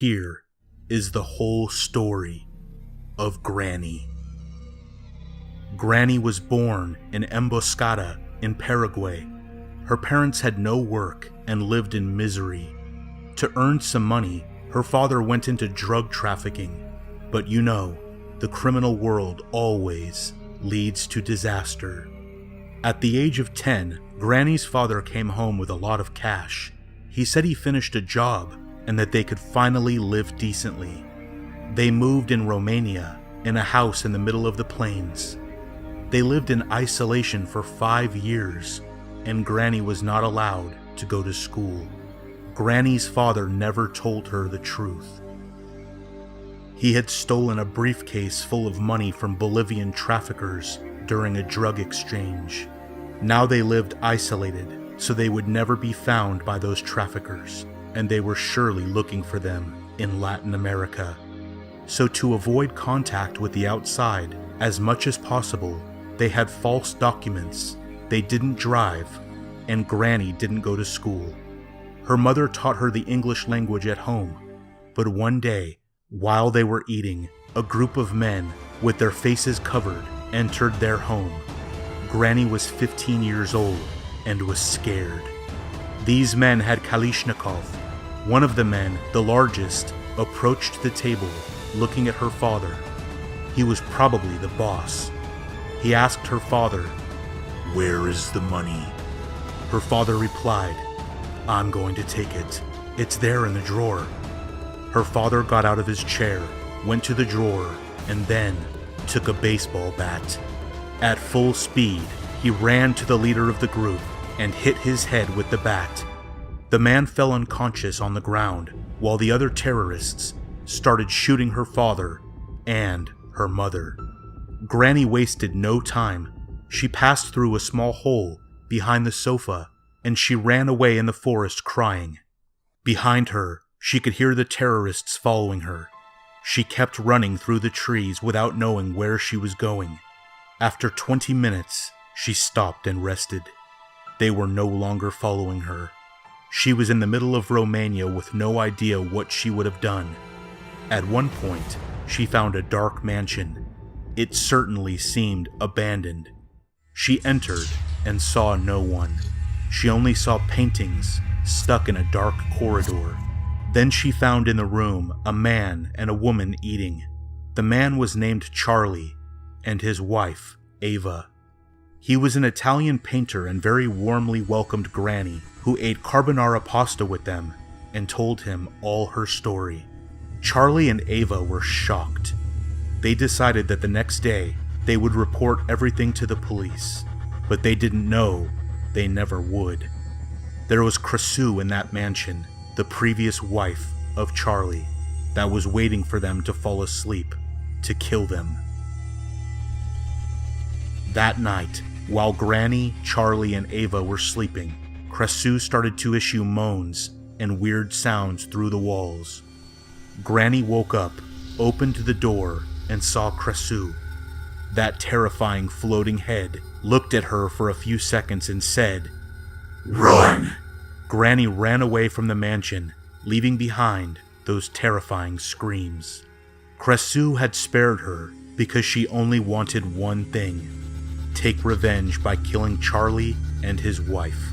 Here is the whole story of Granny. Granny was born in Emboscada in Paraguay. Her parents had no work and lived in misery. To earn some money, her father went into drug trafficking. But you know, the criminal world always leads to disaster. At the age of 10, Granny's father came home with a lot of cash. He said he finished a job and that they could finally live decently. They moved in Romania, in a house in the middle of the plains. They lived in isolation for 5 years, and Granny was not allowed to go to school. Granny's father never told her the truth. He had stolen a briefcase full of money from Bolivian traffickers during a drug exchange. Now they lived isolated, so they would never be found by those traffickers, and they were surely looking for them in Latin America. So to avoid contact with the outside as much as possible, they had false documents, they didn't drive, and Granny didn't go to school. Her mother taught her the English language at home, but one day, while they were eating, a group of men with their faces covered entered their home. Granny was 15 years old and was scared. These men had Kalashnikov. One of the men, the largest, approached the table, looking at her father. He was probably the boss. He asked her father, "Where is the money?" Her father replied, "I'm going to take it. It's there in the drawer." Her father got out of his chair, went to the drawer, and then took a baseball bat. At full speed, he ran to the leader of the group and hit his head with the bat. The man fell unconscious on the ground, while the other terrorists started shooting her father and her mother. Granny wasted no time. She passed through a small hole behind the sofa, and she ran away in the forest crying. Behind her, she could hear the terrorists following her. She kept running through the trees without knowing where she was going. After 20 minutes, she stopped and rested. They were no longer following her. She was in the middle of Romania with no idea what she would have done. At one point, she found a dark mansion. It certainly seemed abandoned. She entered and saw no one. She only saw paintings stuck in a dark corridor. Then she found in the room a man and a woman eating. The man was named Charlie, and his wife, Ava. He was an Italian painter and very warmly welcomed Granny, who ate carbonara pasta with them and told him all her story. Charlie and Ava were shocked. They decided that the next day they would report everything to the police, but they didn't know they never would. There was Krasue in that mansion, the previous wife of Charlie, that was waiting for them to fall asleep, to kill them. That night, while Granny, Charlie, and Ava were sleeping, Krasue started to issue moans and weird sounds through the walls. Granny woke up, opened the door, and saw Krasue. That terrifying floating head looked at her for a few seconds and said, "Run!" Granny ran away from the mansion, leaving behind those terrifying screams. Krasue had spared her because she only wanted one thing: take revenge by killing Charlie and his wife.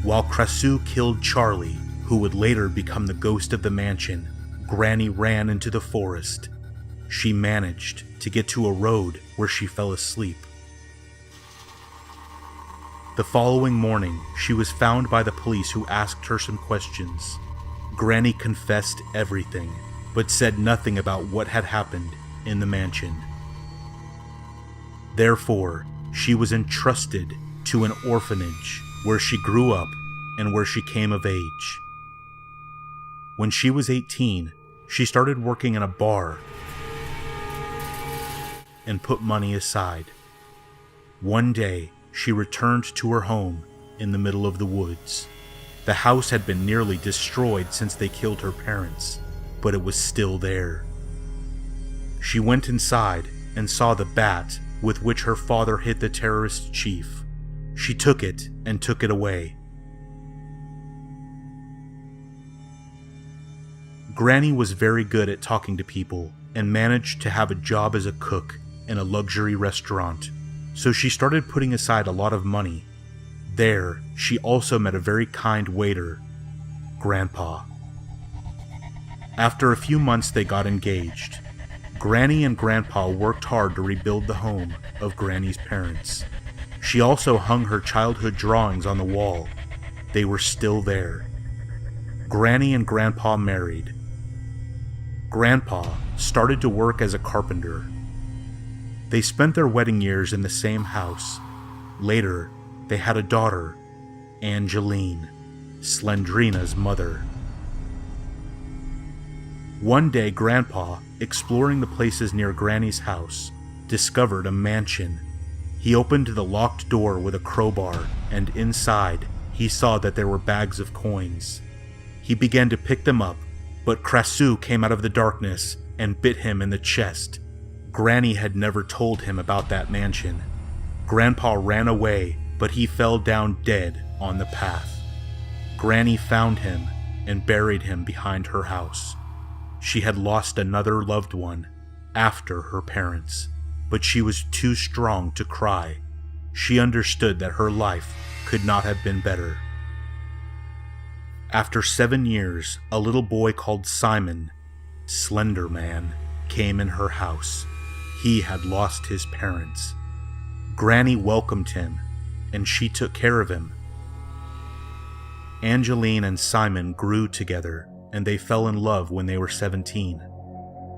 While Krasue killed Charlie, who would later become the ghost of the mansion, Granny ran into the forest. She managed to get to a road where she fell asleep. The following morning, she was found by the police, who asked her some questions. Granny confessed everything, but said nothing about what had happened in the mansion. Therefore, she was entrusted to an orphanage where she grew up and where she came of age. When she was 18, she started working in a bar and put money aside. One day, she returned to her home in the middle of the woods. The house had been nearly destroyed since they killed her parents, but it was still there. She went inside and saw the bat with which her father hit the terrorist chief. She took it and took it away. Granny was very good at talking to people and managed to have a job as a cook in a luxury restaurant, so she started putting aside a lot of money. There, she also met a very kind waiter, Grandpa. After a few months, they got engaged. Granny and Grandpa worked hard to rebuild the home of Granny's parents. She also hung her childhood drawings on the wall. They were still there. Granny and Grandpa married. Grandpa started to work as a carpenter. They spent their wedding years in the same house. Later, they had a daughter, Angeline, Slendrina's mother. One day, Grandpa, exploring the places near Granny's house, discovered a mansion. He opened the locked door with a crowbar, and inside, he saw that there were bags of coins. He began to pick them up, but Krassu came out of the darkness and bit him in the chest. Granny had never told him about that mansion. Grandpa ran away, but he fell down dead on the path. Granny found him and buried him behind her house. She had lost another loved one after her parents, but she was too strong to cry. She understood that her life could not have been better. After 7 years, a little boy called Simon, Slender Man, came in her house. He had lost his parents. Granny welcomed him, and she took care of him. Angeline and Simon grew together, and they fell in love when they were 17.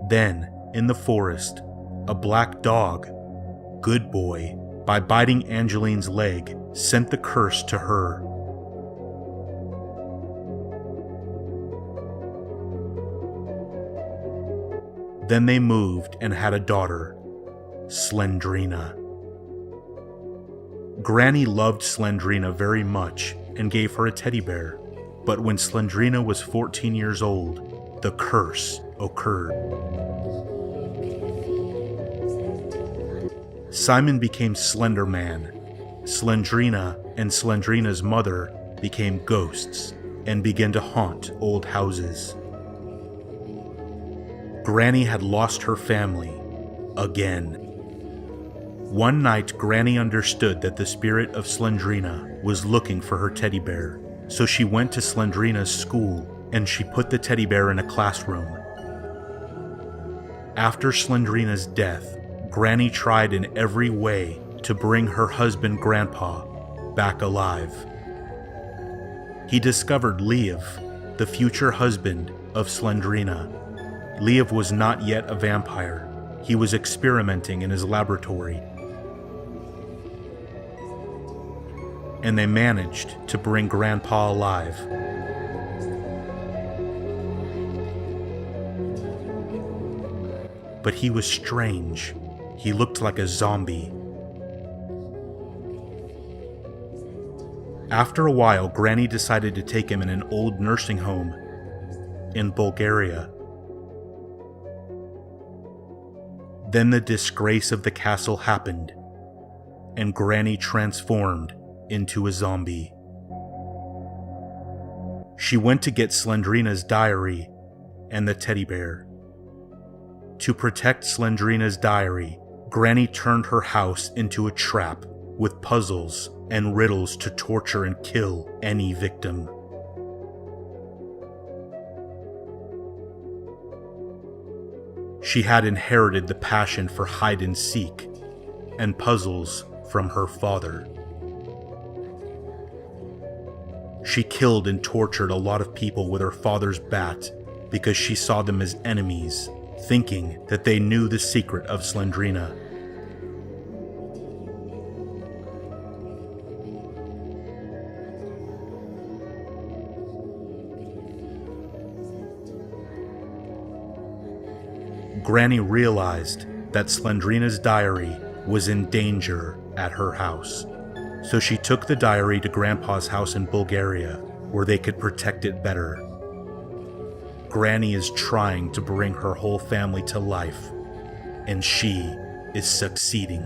Then, in the forest, a black dog, Good Boy, by biting Angeline's leg, sent the curse to her. Then they moved and had a daughter, Slendrina. Granny loved Slendrina very much and gave her a teddy bear, but when Slendrina was 14 years old, the curse occurred. Simon became Slender Man. Slendrina and Slendrina's mother became ghosts and began to haunt old houses. Granny had lost her family again. One night, Granny understood that the spirit of Slendrina was looking for her teddy bear, so she went to Slendrina's school and she put the teddy bear in a classroom. After Slendrina's death, Granny tried in every way to bring her husband Grandpa back alive. He discovered Liev, the future husband of Slendrina. Liev was not yet a vampire. He was experimenting in his laboratory. And they managed to bring Grandpa alive. But he was strange. He looked like a zombie. After a while, Granny decided to take him in an old nursing home in Bulgaria. Then the disgrace of the castle happened, and Granny transformed into a zombie. She went to get Slendrina's diary and the teddy bear. To protect Slendrina's diary, Granny turned her house into a trap with puzzles and riddles to torture and kill any victim. She had inherited the passion for hide and seek and puzzles from her father. She killed and tortured a lot of people with her father's bat because she saw them as enemies, thinking that they knew the secret of Slendrina. Granny realized that Slendrina's diary was in danger at her house, so she took the diary to Grandpa's house in Bulgaria, where they could protect it better. Granny is trying to bring her whole family to life, and she is succeeding.